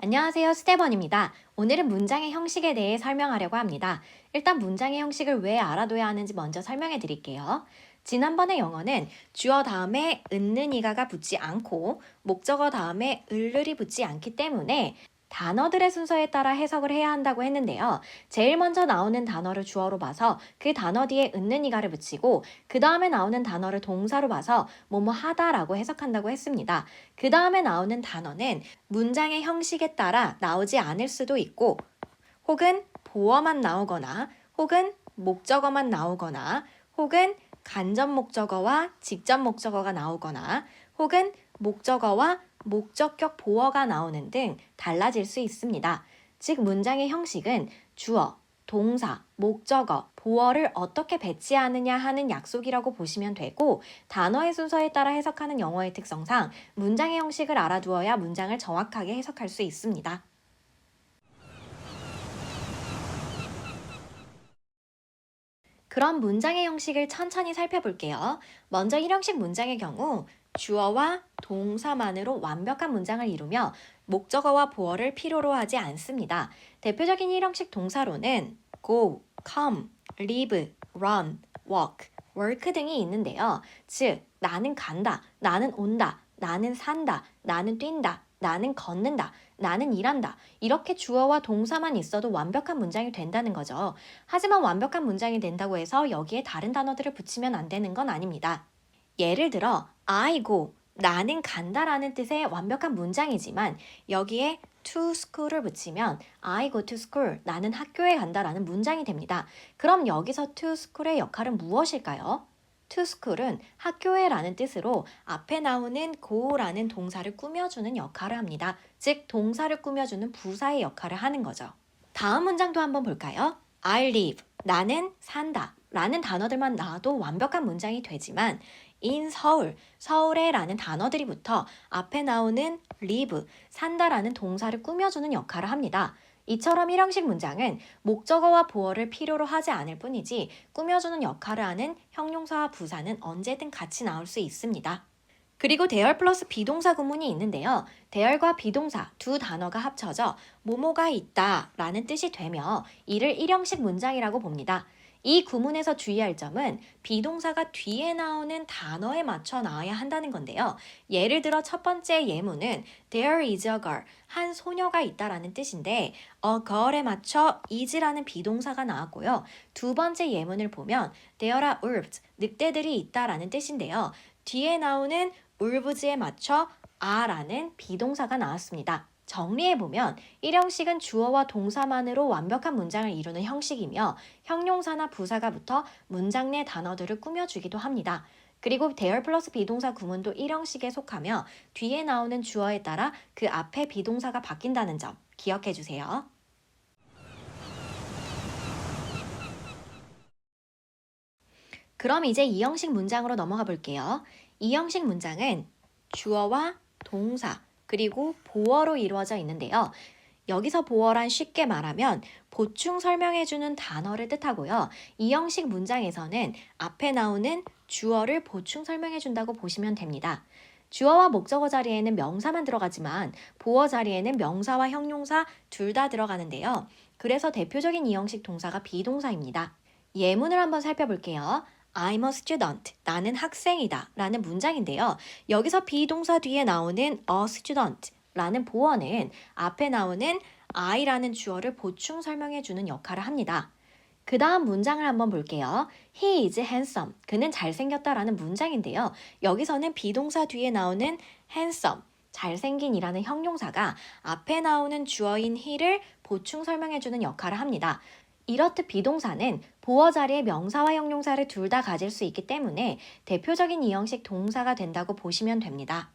안녕하세요, 스테번입니다. 오늘은 문장의 형식에 대해 설명하려고 합니다. 일단 문장의 형식을 왜 알아둬야 하는지 먼저 설명해 드릴게요. 지난번의 영어는 주어 다음에 있는 이가가 붙지 않고 목적어 다음에 을을이 붙지 않기 때문에 단어들의 순서에 따라 해석을 해야 한다고 했는데요. 제일 먼저 나오는 단어를 주어로 봐서 그 단어 뒤에 있는 이가를 붙이고 그 다음에 나오는 단어를 동사로 봐서 뭐뭐 하다라고 해석한다고 했습니다. 그 다음에 나오는 단어는 문장의 형식에 따라 나오지 않을 수도 있고 혹은 보어만 나오거나 혹은 목적어만 나오거나 혹은 간접 목적어와 직접 목적어가 나오거나 혹은 목적어와 목적격 보어가 나오는 등 달라질 수 있습니다. 즉 문장의 형식은 주어, 동사, 목적어, 보어를 어떻게 배치하느냐 하는 약속이라고 보시면 되고 단어의 순서에 따라 해석하는 영어의 특성상 문장의 형식을 알아두어야 문장을 정확하게 해석할 수 있습니다. 그럼 문장의 형식을 천천히 살펴볼게요. 먼저 1형식 문장의 경우 주어와 동사만으로 완벽한 문장을 이루며 목적어와 보어를 필요로 하지 않습니다. 대표적인 1형식 동사로는 go, come, live, run, walk, work 등이 있는데요. 즉, 나는 간다, 나는 온다, 나는 산다, 나는 뛴다, 나는 걷는다, 나는 일한다. 이렇게 주어와 동사만 있어도 완벽한 문장이 된다는 거죠. 하지만 완벽한 문장이 된다고 해서 여기에 다른 단어들을 붙이면 안 되는 건 아닙니다. 예를 들어 I go, 나는 간다라는 뜻의 완벽한 문장이지만 여기에 to school을 붙이면 I go to school, 나는 학교에 간다라는 문장이 됩니다. 그럼 여기서 to school의 역할은 무엇일까요? to school은 학교에라는 뜻으로 앞에 나오는 go라는 동사를 꾸며주는 역할을 합니다. 즉 동사를 꾸며주는 부사의 역할을 하는 거죠. 다음 문장도 한번 볼까요? I live, 나는 산다 라는 단어들만 나와도 완벽한 문장이 되지만 in 서울, 서울에 라는 단어들이 붙어 앞에 나오는 live, 산다라는 동사를 꾸며주는 역할을 합니다. 이처럼 1형식 문장은 목적어와 보어를 필요로 하지 않을 뿐이지 꾸며주는 역할을 하는 형용사와 부사는 언제든 같이 나올 수 있습니다. 그리고 대열 플러스 비동사 구문이 있는데요. 대열과 비동사 두 단어가 합쳐져 뭐뭐가 있다 라는 뜻이 되며 이를 1형식 문장이라고 봅니다. 이 구문에서 주의할 점은 비동사가 뒤에 나오는 단어에 맞춰 나와야 한다는 건데요. 예를 들어 첫 번째 예문은 There is a girl, 한 소녀가 있다라는 뜻인데 a girl에 맞춰 is라는 비동사가 나왔고요. 두 번째 예문을 보면 There are wolves, 늑대들이 있다라는 뜻인데요. 뒤에 나오는 울부즈에 맞춰 아라는 비동사가 나왔습니다. 정리해보면 1형식은 주어와 동사만으로 완벽한 문장을 이루는 형식이며 형용사나 부사가 붙어 문장 내 단어들을 꾸며주기도 합니다. 그리고 대열 플러스 비동사 구문도 1형식에 속하며 뒤에 나오는 주어에 따라 그 앞에 비동사가 바뀐다는 점 기억해주세요. 그럼 이제 2형식 문장으로 넘어가 볼게요. 2형식 문장은 주어와 동사 그리고 보어로 이루어져 있는데요. 여기서 보어란 쉽게 말하면 보충 설명해주는 단어를 뜻하고요. 2형식 문장에서는 앞에 나오는 주어를 보충 설명해준다고 보시면 됩니다. 주어와 목적어 자리에는 명사만 들어가지만 보어 자리에는 명사와 형용사 둘 다 들어가는데요. 그래서 대표적인 2형식 동사가 비동사입니다. 예문을 한번 살펴볼게요. I'm a student. 나는 학생이다. 라는 문장인데요. 여기서 비동사 뒤에 나오는 a student 라는 보어는 앞에 나오는 I라는 주어를 보충 설명해주는 역할을 합니다. 그 다음 문장을 한번 볼게요. He is handsome. 그는 잘생겼다라는 문장인데요. 여기서는 비동사 뒤에 나오는 handsome, 잘생긴이라는 형용사가 앞에 나오는 주어인 he를 보충 설명해주는 역할을 합니다. 이렇듯 비동사는 보어 자리에 명사와 형용사를 둘 다 가질 수 있기 때문에 대표적인 2형식 동사가 된다고 보시면 됩니다.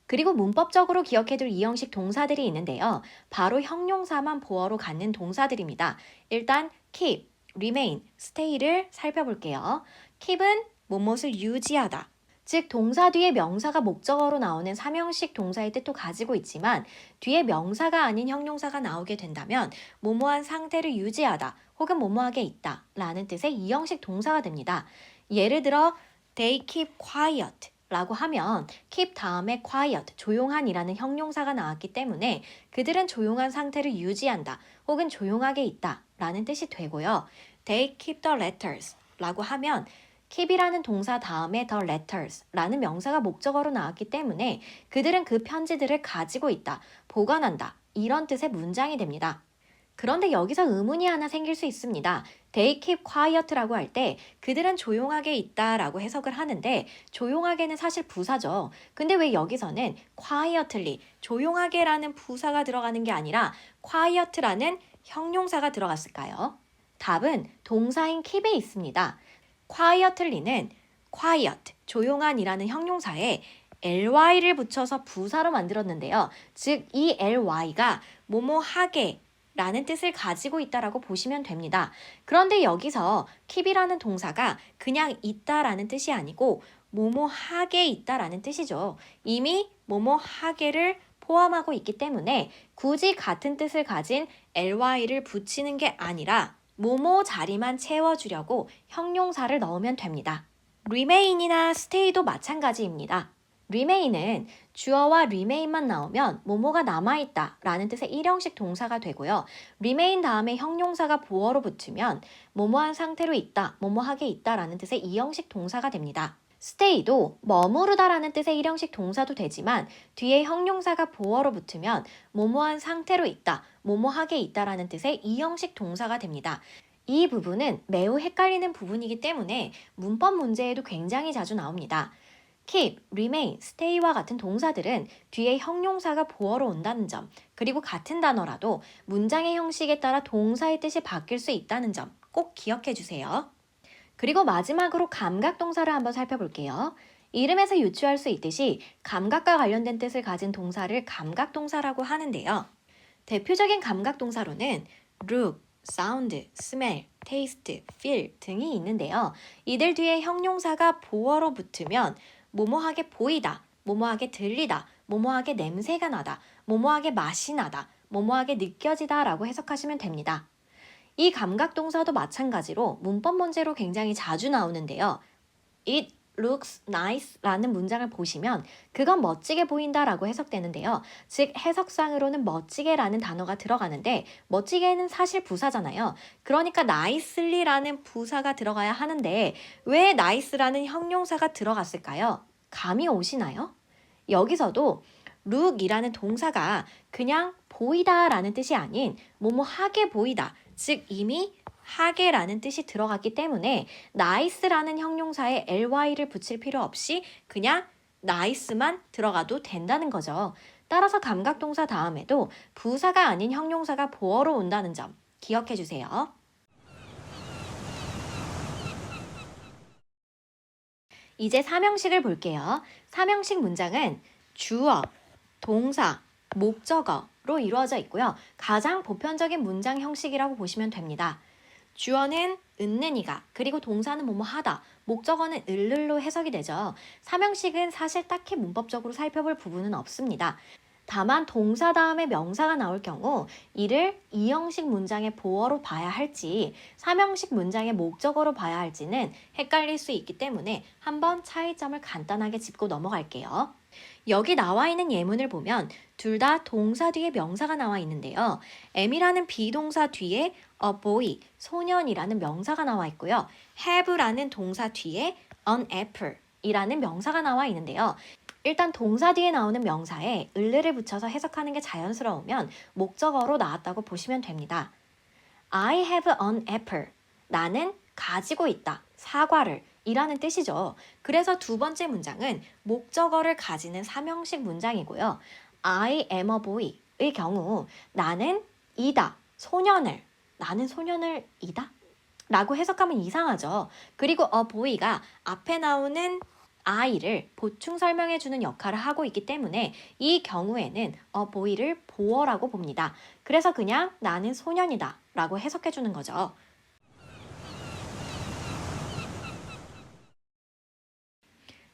그리고 문법적으로 기억해둘 2형식 동사들이 있는데요. 바로 형용사만 보어로 갖는 동사들입니다. 일단 keep, remain, stay를 살펴볼게요. keep은 무엇을 유지하다. 즉 동사 뒤에 명사가 목적어로 나오는 3형식 동사의 뜻도 가지고 있지만 뒤에 명사가 아닌 형용사가 나오게 된다면 뭐뭐한 상태를 유지하다 혹은 뭐뭐하게 있다 라는 뜻의 2형식 동사가 됩니다. 예를 들어 they keep quiet 라고 하면 keep 다음에 quiet, 조용한이라는 형용사가 나왔기 때문에 그들은 조용한 상태를 유지한다 혹은 조용하게 있다 라는 뜻이 되고요. They keep the letters 라고 하면 keep이라는 동사 다음에 the letters 라는 명사가 목적어로 나왔기 때문에 그들은 그 편지들을 가지고 있다, 보관한다 이런 뜻의 문장이 됩니다. 그런데 여기서 의문이 하나 생길 수 있습니다. They keep quiet라고 할 때 그들은 조용하게 있다라고 해석을 하는데 조용하게는 사실 부사죠. 근데 왜 여기서는 quietly, 조용하게라는 부사가 들어가는 게 아니라 quiet라는 형용사가 들어갔을까요? 답은 동사인 keep에 있습니다. quietly는 quiet, 조용한이라는 형용사에 ly를 붙여서 부사로 만들었는데요. 즉, 이 ly가 뭐뭐하게 라는 뜻을 가지고 있다라고 보시면 됩니다. 그런데 여기서 keep이라는 동사가 그냥 있다라는 뜻이 아니고 뭐뭐하게 있다라는 뜻이죠. 이미 뭐뭐하게를 포함하고 있기 때문에 굳이 같은 뜻을 가진 ly를 붙이는 게 아니라 뭐뭐 자리만 채워주려고 형용사를 넣으면 됩니다. remain이나 stay도 마찬가지입니다. remain은 주어와 remain만 나오면 뭐뭐가 남아있다 라는 뜻의 일형식 동사가 되고요. remain 다음에 형용사가 보어로 붙으면 뭐뭐한 상태로 있다, 뭐뭐하게 있다 라는 뜻의 이형식 동사가 됩니다. stay도 머무르다 라는 뜻의 일형식 동사도 되지만 뒤에 형용사가 보어로 붙으면 뭐뭐한 상태로 있다, 뭐뭐하게 있다 라는 뜻의 이형식 동사가 됩니다. 이 부분은 매우 헷갈리는 부분이기 때문에 문법 문제에도 굉장히 자주 나옵니다. keep, remain, stay와 같은 동사들은 뒤에 형용사가 보어로 온다는 점, 그리고 같은 단어라도 문장의 형식에 따라 동사의 뜻이 바뀔 수 있다는 점 꼭 기억해 주세요. 그리고 마지막으로 감각동사를 한번 살펴볼게요. 이름에서 유추할 수 있듯이 감각과 관련된 뜻을 가진 동사를 감각동사라고 하는데요. 대표적인 감각동사로는 look, sound, smell, taste, feel 등이 있는데요. 이들 뒤에 형용사가 보어로 붙으면 뭐뭐하게 보이다, 뭐뭐하게 들리다, 뭐뭐하게 냄새가 나다, 뭐뭐하게 맛이 나다, 뭐뭐하게 느껴지다 라고 해석하시면 됩니다. 이 감각동사도 마찬가지로 문법 문제로 굉장히 자주 나오는데요. It looks nice 라는 문장을 보시면 그건 멋지게 보인다 라고 해석되는데요. 즉 해석상으로는 멋지게 라는 단어가 들어가는데 멋지게는 사실 부사잖아요. 그러니까 nicely 라는 부사가 들어가야 하는데 왜 nice라는 형용사가 들어갔을까요? 감이 오시나요? 여기서도 look이라는 동사가 그냥 보이다 라는 뜻이 아닌 뭐뭐하게 보이다, 즉 이미 하게라는 뜻이 들어갔기 때문에 nice라는 형용사에 ly를 붙일 필요 없이 그냥 nice만 들어가도 된다는 거죠. 따라서 감각동사 다음에도 부사가 아닌 형용사가 보어로 온다는 점 기억해 주세요. 이제 삼형식을 볼게요. 삼형식 문장은 주어, 동사, 목적어로 이루어져 있고요. 가장 보편적인 문장 형식이라고 보시면 됩니다. 주어는 은는이가, 그리고 동사는 뭐뭐 하다, 목적어는 을를로 해석이 되죠. 삼형식은 사실 딱히 문법적으로 살펴볼 부분은 없습니다. 다만 동사 다음에 명사가 나올 경우 이를 이형식 문장의 보어로 봐야 할지 삼형식 문장의 목적어로 봐야 할지는 헷갈릴 수 있기 때문에 한번 차이점을 간단하게 짚고 넘어갈게요. 여기 나와 있는 예문을 보면 둘 다 동사 뒤에 명사가 나와 있는데요. M이라는 비동사 뒤에 a boy, 소년이라는 명사가 나와 있고요. have라는 동사 뒤에 an apple 이라는 명사가 나와 있는데요. 일단 동사 뒤에 나오는 명사에 을를 붙여서 해석하는 게 자연스러우면 목적어로 나왔다고 보시면 됩니다. I have an apple. 나는 가지고 있다. 사과를. 이라는 뜻이죠. 그래서 두 번째 문장은 목적어를 가지는 삼형식 문장이고요. I am a boy의 경우 나는 이다. 소년을. 나는 소년을 이다? 라고 해석하면 이상하죠. 그리고 a boy가 앞에 나오는 I를 보충 설명해주는 역할을 하고 있기 때문에 이 경우에는 a boy를 보어라고 봅니다. 그래서 그냥 나는 소년이다 라고 해석해주는 거죠.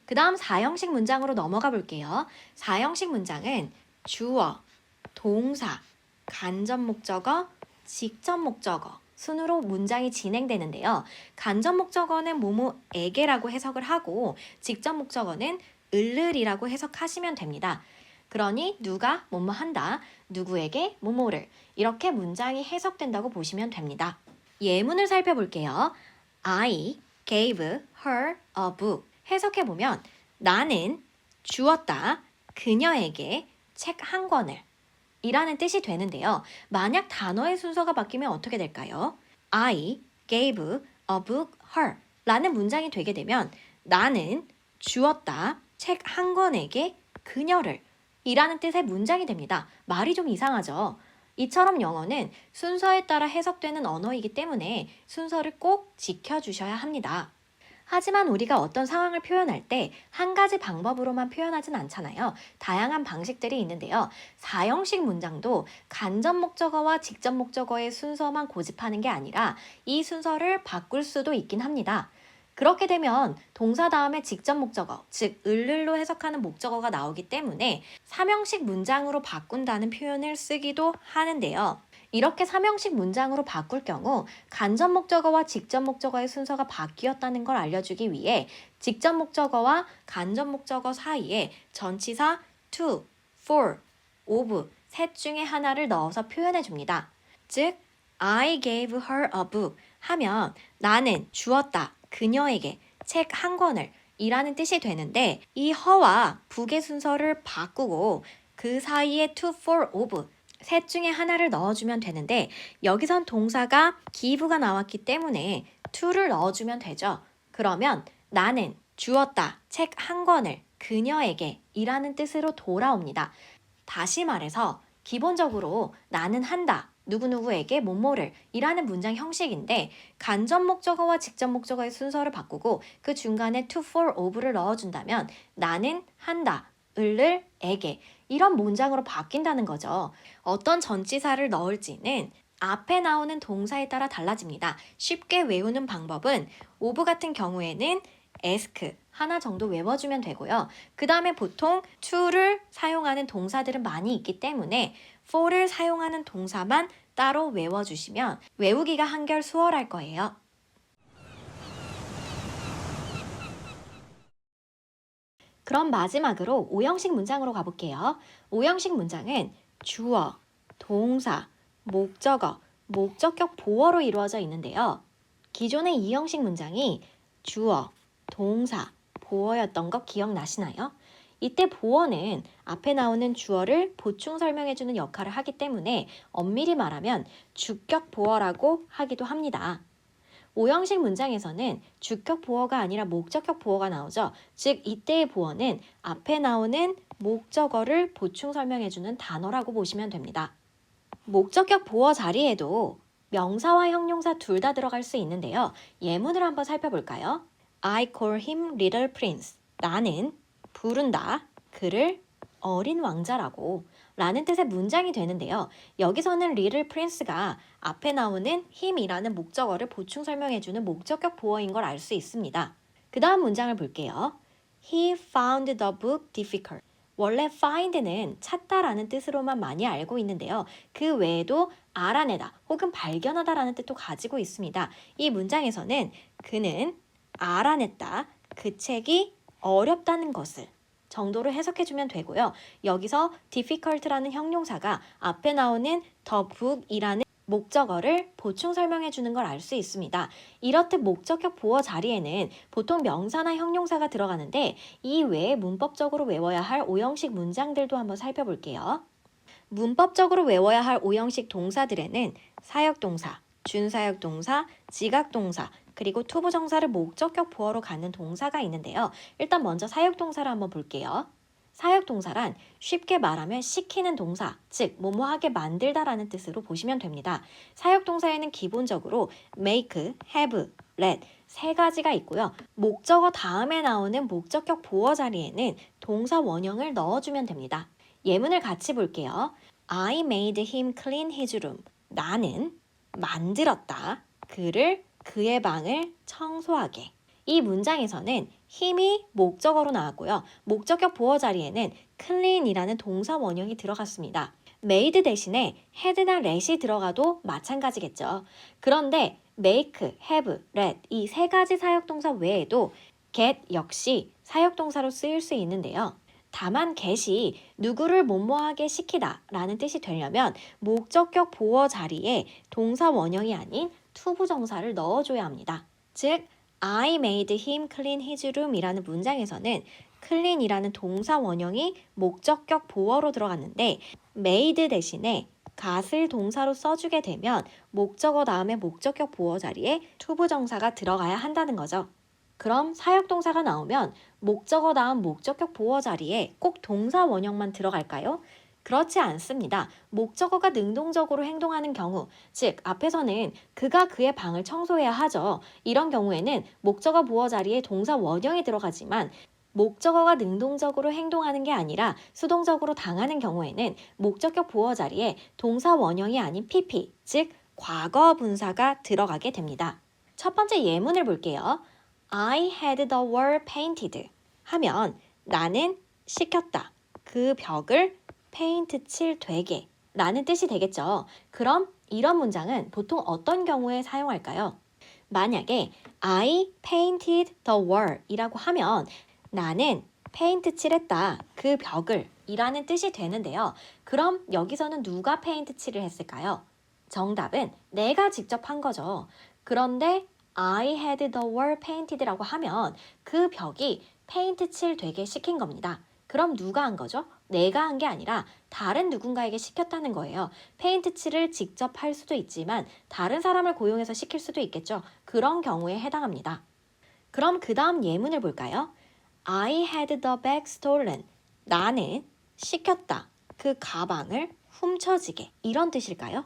그 다음 사형식 문장으로 넘어가 볼게요. 사형식 문장은 주어, 동사, 간접 목적어, 직접 목적어 순으로 문장이 진행되는데요. 간접 목적어는 뭐뭐에게라고 해석을 하고 직접 목적어는 을을이라고 해석하시면 됩니다. 그러니 누가 뭐뭐 한다, 누구에게 뭐뭐를 이렇게 문장이 해석된다고 보시면 됩니다. 예문을 살펴볼게요. I gave her a book. 해석해보면 나는 주었다 그녀에게 책 한 권을 이라는 뜻이 되는데요. 만약 단어의 순서가 바뀌면 어떻게 될까요? I gave a book her 라는 문장이 되게 되면 나는 주었다 책 한 권에게 그녀를 이라는 뜻의 문장이 됩니다. 말이 좀 이상하죠? 이처럼 영어는 순서에 따라 해석되는 언어이기 때문에 순서를 꼭 지켜주셔야 합니다. 하지만 우리가 어떤 상황을 표현할 때 한 가지 방법으로만 표현하진 않잖아요. 다양한 방식들이 있는데요. 사형식 문장도 간접 목적어와 직접 목적어의 순서만 고집하는 게 아니라 이 순서를 바꿀 수도 있긴 합니다. 그렇게 되면 동사 다음에 직접 목적어, 즉 을을로 해석하는 목적어가 나오기 때문에 삼형식 문장으로 바꾼다는 표현을 쓰기도 하는데요. 이렇게 삼형식 문장으로 바꿀 경우 간접 목적어와 직접 목적어의 순서가 바뀌었다는 걸 알려주기 위해 직접 목적어와 간접 목적어 사이에 전치사 to, for, of 셋 중에 하나를 넣어서 표현해 줍니다. 즉, I gave her a book 하면 나는 주었다 그녀에게 책 한 권을 이라는 뜻이 되는데 이 her와 book의 순서를 바꾸고 그 사이에 to, for, of 셋 중에 하나를 넣어주면 되는데 여기선 동사가 give가 나왔기 때문에 to를 넣어주면 되죠. 그러면 나는 주었다 책 한 권을 그녀에게 이라는 뜻으로 돌아옵니다. 다시 말해서 기본적으로 나는 한다 누구누구에게 뭐뭐를 이라는 문장 형식인데 간접 목적어와 직접 목적어의 순서를 바꾸고 그 중간에 to, for, of를 넣어준다면 나는 한다 을을 에게 이런 문장으로 바뀐다는 거죠. 어떤 전치사를 넣을지는 앞에 나오는 동사에 따라 달라집니다. 쉽게 외우는 방법은 of 같은 경우에는 ask 하나 정도 외워주면 되고요. 그 다음에 보통 to를 사용하는 동사들은 많이 있기 때문에 for를 사용하는 동사만 따로 외워주시면 외우기가 한결 수월할 거예요. 그럼 마지막으로 오형식 문장으로 가볼게요. 오형식 문장은 주어, 동사, 목적어, 목적격 보어로 이루어져 있는데요. 기존의 이형식 문장이 주어, 동사, 보어였던 거 기억나시나요? 이때 보어는 앞에 나오는 주어를 보충 설명해주는 역할을 하기 때문에 엄밀히 말하면 주격 보어라고 하기도 합니다. 오형식 문장에서는 주격 보어가 아니라 목적격 보어가 나오죠. 즉 이때의 보어는 앞에 나오는 목적어를 보충 설명해주는 단어라고 보시면 됩니다. 목적격 보어 자리에도 명사와 형용사 둘 다 들어갈 수 있는데요. 예문을 한번 살펴볼까요? I call him little prince. 나는 부른다. 그를 어린 왕자라고 라는 뜻의 문장이 되는데요. 여기서는 little prince가 앞에 나오는 him이라는 목적어를 보충 설명해주는 목적격 보어인 걸 알 수 있습니다. 그 다음 문장을 볼게요. He found the book difficult. 원래 find는 찾다라는 뜻으로만 많이 알고 있는데요. 그 외에도 알아내다 혹은 발견하다라는 뜻도 가지고 있습니다. 이 문장에서는 그는 알아냈다. 그 책이 어렵다는 것을 정도로 해석해주면 되고요. 여기서 difficult라는 형용사가 앞에 나오는 the book이라는 목적어를 보충 설명해주는 걸 알 수 있습니다. 이렇듯 목적격 보어 자리에는 보통 명사나 형용사가 들어가는데 이 외에 문법적으로 외워야 할 오형식 문장들도 한번 살펴볼게요. 문법적으로 외워야 할 오형식 동사들에는 사역동사, 준사역동사, 지각동사, 그리고 투부정사를 목적격 보어로 갖는 동사가 있는데요. 일단 먼저 사역동사를 한번 볼게요. 사역동사란 쉽게 말하면 시키는 동사, 즉 뭐뭐하게 만들다라는 뜻으로 보시면 됩니다. 사역동사에는 기본적으로 make, have, let 세 가지가 있고요. 목적어 다음에 나오는 목적격 보어 자리에는 동사 원형을 넣어주면 됩니다. 예문을 같이 볼게요. I made him clean his room. 나는 만들었다. 그의 방을 청소하게. 이 문장에서는 힘이 목적어로 나왔고요. 목적격 보어 자리에는 clean이라는 동사 원형이 들어갔습니다. made 대신에 had나 let이 들어가도 마찬가지겠죠. 그런데 make, have, let 이 세 가지 사역동사 외에도 get 역시 사역동사로 쓰일 수 있는데요. 다만 get이 누구를 뭐뭐하게 시키다 라는 뜻이 되려면 목적격 보어 자리에 동사 원형이 아닌 투부정사를 넣어줘야 합니다. 즉, I made him clean his room 이라는 문장에서는 clean이라는 동사 원형이 목적격 보어로 들어갔는데 made 대신에 gat을 동사로 써주게 되면 목적어 다음에 목적격 보어 자리에 투부정사가 들어가야 한다는 거죠. 그럼 사역동사가 나오면 목적어 다음 목적격 보어 자리에 꼭 동사 원형만 들어갈까요? 그렇지 않습니다. 목적어가 능동적으로 행동하는 경우, 즉 앞에서는 그가 그의 방을 청소해야 하죠. 이런 경우에는 목적어 보어 자리에 동사 원형이 들어가지만 목적어가 능동적으로 행동하는 게 아니라 수동적으로 당하는 경우에는 목적격 보어 자리에 동사 원형이 아닌 PP, 즉 과거 분사가 들어가게 됩니다. 첫 번째 예문을 볼게요. I had the wall painted 하면 나는 시켰다. 그 벽을 페인트 칠 되게 라는 뜻이 되겠죠. 그럼 이런 문장은 보통 어떤 경우에 사용할까요? 만약에 I painted the wall 이라고 하면 나는 페인트 칠했다. 그 벽을 이라는 뜻이 되는데요. 그럼 여기서는 누가 페인트 칠을 했을까요? 정답은 내가 직접 한 거죠. 그런데 I had the wall painted라고 하면 그 벽이 페인트 칠 되게 시킨 겁니다. 그럼 누가 한 거죠? 내가 한 게 아니라 다른 누군가에게 시켰다는 거예요. 페인트 칠을 직접 할 수도 있지만 다른 사람을 고용해서 시킬 수도 있겠죠. 그런 경우에 해당합니다. 그럼 그 다음 예문을 볼까요? I had the bag stolen. 나는 시켰다. 그 가방을 훔쳐지게. 이런 뜻일까요?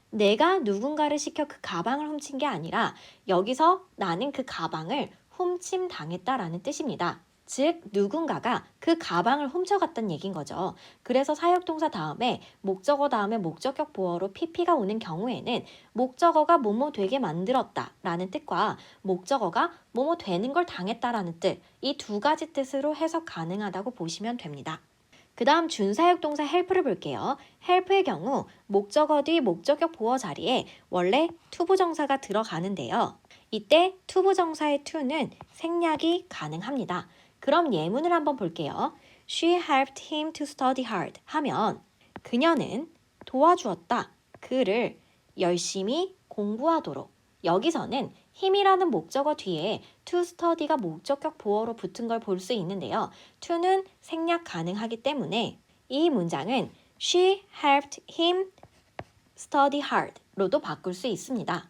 내가 누군가를 시켜 그 가방을 훔친 게 아니라 여기서 나는 그 가방을 훔침 당했다라는 뜻입니다. 즉, 누군가가 그 가방을 훔쳐갔다는 얘기인 거죠. 그래서 사역동사 다음에 목적어 다음에 목적격 보어로 PP가 오는 경우에는 목적어가 뭐뭐 되게 만들었다 라는 뜻과 목적어가 뭐뭐 되는 걸 당했다라는 뜻, 이 두 가지 뜻으로 해석 가능하다고 보시면 됩니다. 그 다음 준사역동사 help를 볼게요. help의 경우 목적어 뒤 목적격 보어 자리에 원래 투부정사가 들어가는데요. 이때 투부정사의 to는 생략이 가능합니다. 그럼 예문을 한번 볼게요. She helped him to study hard 하면 그녀는 도와주었다. 그를 열심히 공부하도록. 여기서는 힘이라는 목적어 뒤에 to study가 목적격 보어로 붙은 걸 볼 수 있는데요. to는 생략 가능하기 때문에 이 문장은 She helped him study hard로도 바꿀 수 있습니다.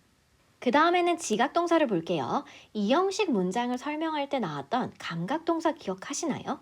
그 다음에는 지각동사를 볼게요. 이 형식 문장을 설명할 때 나왔던 감각동사 기억하시나요?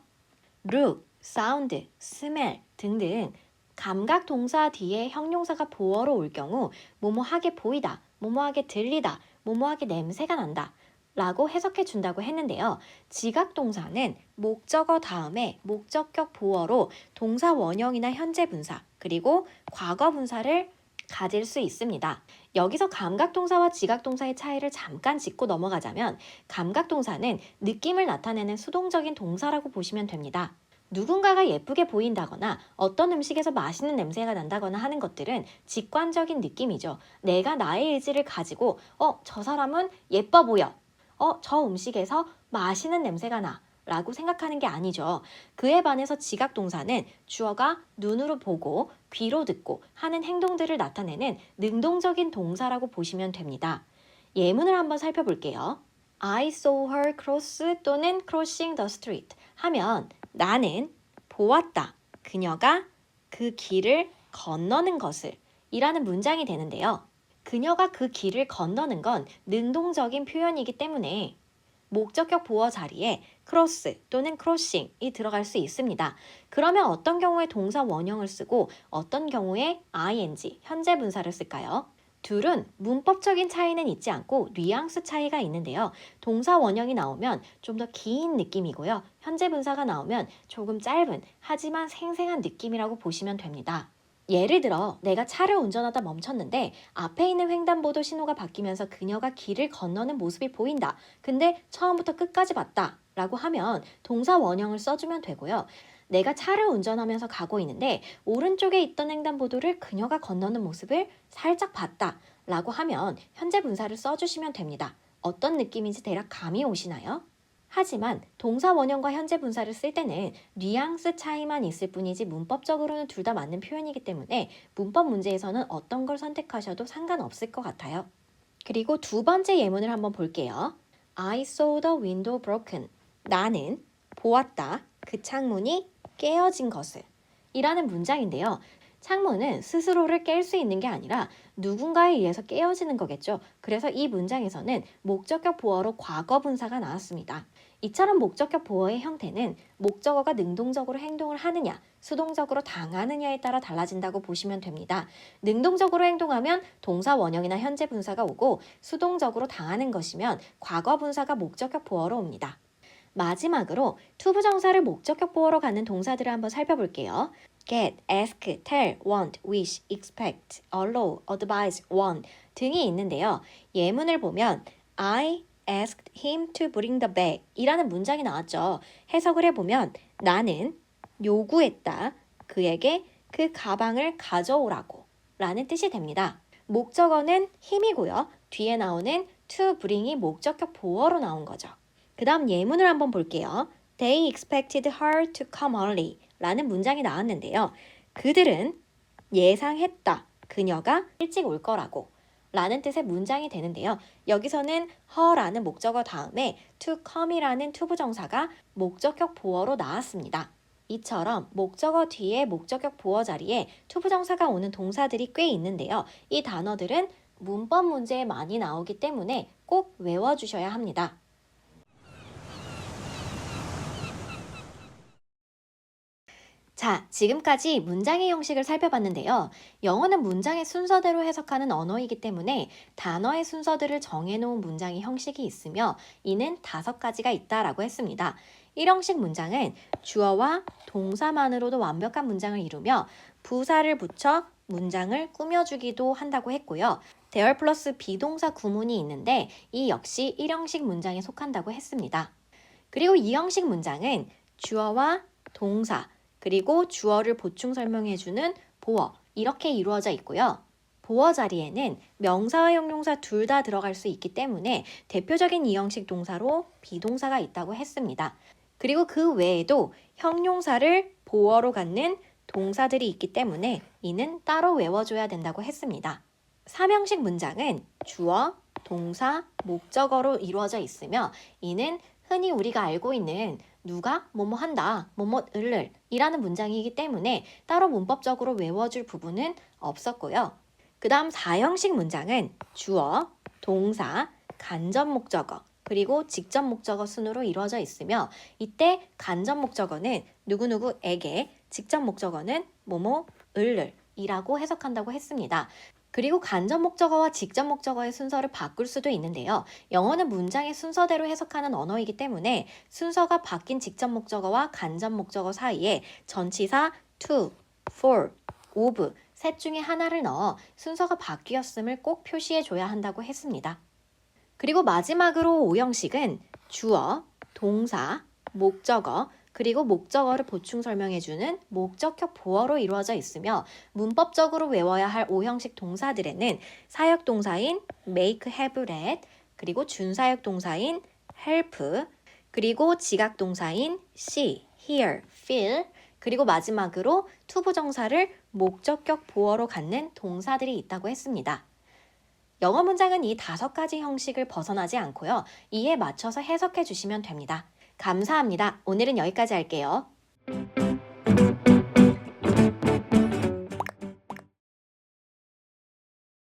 look, sound, smell 등등 감각동사 뒤에 형용사가 보어로 올 경우 뭐뭐하게 보이다, 뭐뭐하게 들리다, 뭐뭐하게 냄새가 난다 라고 해석해 준다고 했는데요. 지각동사는 목적어 다음에 목적격 보어로 동사 원형이나 현재 분사 그리고 과거 분사를 가질 수 있습니다. 여기서 감각동사와 지각동사의 차이를 잠깐 짚고 넘어가자면 감각동사는 느낌을 나타내는 수동적인 동사라고 보시면 됩니다. 누군가가 예쁘게 보인다거나 어떤 음식에서 맛있는 냄새가 난다거나 하는 것들은 직관적인 느낌이죠. 내가 나의 의지를 가지고 저 사람은 예뻐 보여. 저 음식에서 맛있는 냄새가 나. 라고 생각하는 게 아니죠. 그에 반해서 지각동사는 주어가 눈으로 보고 귀로 듣고 하는 행동들을 나타내는 능동적인 동사라고 보시면 됩니다. 예문을 한번 살펴볼게요. I saw her cross 또는 crossing the street 하면 나는 보았다. 그녀가 그 길을 건너는 것을 이라는 문장이 되는데요. 그녀가 그 길을 건너는 건 능동적인 표현이기 때문에 목적격 보어 자리에 cross 또는 crossing이 들어갈 수 있습니다. 그러면 어떤 경우에 동사 원형을 쓰고 어떤 경우에 ing, 현재 분사를 쓸까요? 둘은 문법적인 차이는 있지 않고 뉘앙스 차이가 있는데요. 동사 원형이 나오면 좀 더 긴 느낌이고요. 현재 분사가 나오면 조금 짧은 하지만 생생한 느낌이라고 보시면 됩니다. 예를 들어 내가 차를 운전하다 멈췄는데 앞에 있는 횡단보도 신호가 바뀌면서 그녀가 길을 건너는 모습이 보인다. 근데 처음부터 끝까지 봤다. 라고 하면 동사 원형을 써주면 되고요. 내가 차를 운전하면서 가고 있는데 오른쪽에 있던 횡단보도를 그녀가 건너는 모습을 살짝 봤다. 라고 하면 현재 분사를 써주시면 됩니다. 어떤 느낌인지 대략 감이 오시나요? 하지만 동사 원형과 현재 분사를 쓸 때는 뉘앙스 차이만 있을 뿐이지 문법적으로는 둘 다 맞는 표현이기 때문에 문법 문제에서는 어떤 걸 선택하셔도 상관없을 것 같아요. 그리고 두 번째 예문을 한번 볼게요. I saw the window broken. 나는 보았다. 그 창문이 깨어진 것을. 이라는 문장인데요. 창문은 스스로를 깰 수 있는 게 아니라 누군가에 의해서 깨어지는 거겠죠. 그래서 이 문장에서는 목적격 보어로 과거 분사가 나왔습니다. 이처럼 목적격 보어의 형태는 목적어가 능동적으로 행동을 하느냐, 수동적으로 당하느냐에 따라 달라진다고 보시면 됩니다. 능동적으로 행동하면 동사 원형이나 현재 분사가 오고 수동적으로 당하는 것이면 과거 분사가 목적격 보어로 옵니다. 마지막으로 투부정사를 목적격 보어로 갖는 동사들을 한번 살펴볼게요. get, ask, tell, want, wish, expect, allow, advise, want 등이 있는데요. 예문을 보면 I asked him to bring the bag 이라는 문장이 나왔죠. 해석을 해보면 나는 요구했다. 그에게 그 가방을 가져오라고 라는 뜻이 됩니다. 목적어는 힘이고요. 뒤에 나오는 to bring이 목적격 보어로 나온 거죠. 그 다음 예문을 한번 볼게요. They expected her to come early 라는 문장이 나왔는데요. 그들은 예상했다. 그녀가 일찍 올 거라고 라는 뜻의 문장이 되는데요. 여기서는 her라는 목적어 다음에 to come이라는 투부정사가 목적격 보어로 나왔습니다. 이처럼 목적어 뒤에 목적격 보어 자리에 투부정사가 오는 동사들이 꽤 있는데요. 이 단어들은 문법 문제에 많이 나오기 때문에 꼭 외워주셔야 합니다. 자, 지금까지 문장의 형식을 살펴봤는데요. 영어는 문장의 순서대로 해석하는 언어이기 때문에 단어의 순서들을 정해놓은 문장의 형식이 있으며 이는 5가지가 있다라고 했습니다. 1형식 문장은 주어와 동사만으로도 완벽한 문장을 이루며 부사를 붙여 문장을 꾸며주기도 한다고 했고요. there 플러스 비동사 구문이 있는데 이 역시 1형식 문장에 속한다고 했습니다. 그리고 2형식 문장은 주어와 동사, 그리고 주어를 보충 설명해주는 보어 이렇게 이루어져 있고요. 보어 자리에는 명사와 형용사 둘 다 들어갈 수 있기 때문에 대표적인 2형식 동사로 비동사가 있다고 했습니다. 그리고 그 외에도 형용사를 보어로 갖는 동사들이 있기 때문에 이는 따로 외워줘야 된다고 했습니다. 3형식 문장은 주어, 동사, 목적어로 이루어져 있으며 이는 흔히 우리가 알고 있는 누가 뭐뭐 한다, 뭐뭐 을을 이라는 문장이기 때문에 따로 문법적으로 외워줄 부분은 없었고요. 그 다음 4형식 문장은 주어, 동사, 간접 목적어, 그리고 직접 목적어 순으로 이루어져 있으며 이때 간접 목적어는 누구누구에게, 직접 목적어는 뭐뭐 을을 이라고 해석한다고 했습니다. 그리고 간접 목적어와 직접 목적어의 순서를 바꿀 수도 있는데요. 영어는 문장의 순서대로 해석하는 언어이기 때문에 순서가 바뀐 직접 목적어와 간접 목적어 사이에 전치사 to, for, of 셋 중에 하나를 넣어 순서가 바뀌었음을 꼭 표시해 줘야 한다고 했습니다. 그리고 마지막으로 5형식은 주어, 동사, 목적어, 그리고 목적어를 보충 설명해주는 목적격 보어로 이루어져 있으며 문법적으로 외워야 할 5형식 동사들에는 사역 동사인 make, have, let, 그리고 준사역 동사인 help, 그리고 지각 동사인 see, hear, feel, 그리고 마지막으로 투부정사를 목적격 보어로 갖는 동사들이 있다고 했습니다. 영어 문장은 이 5가지 형식을 벗어나지 않고요. 이에 맞춰서 해석해 주시면 됩니다. 감사합니다. 오늘은 여기까지 할게요.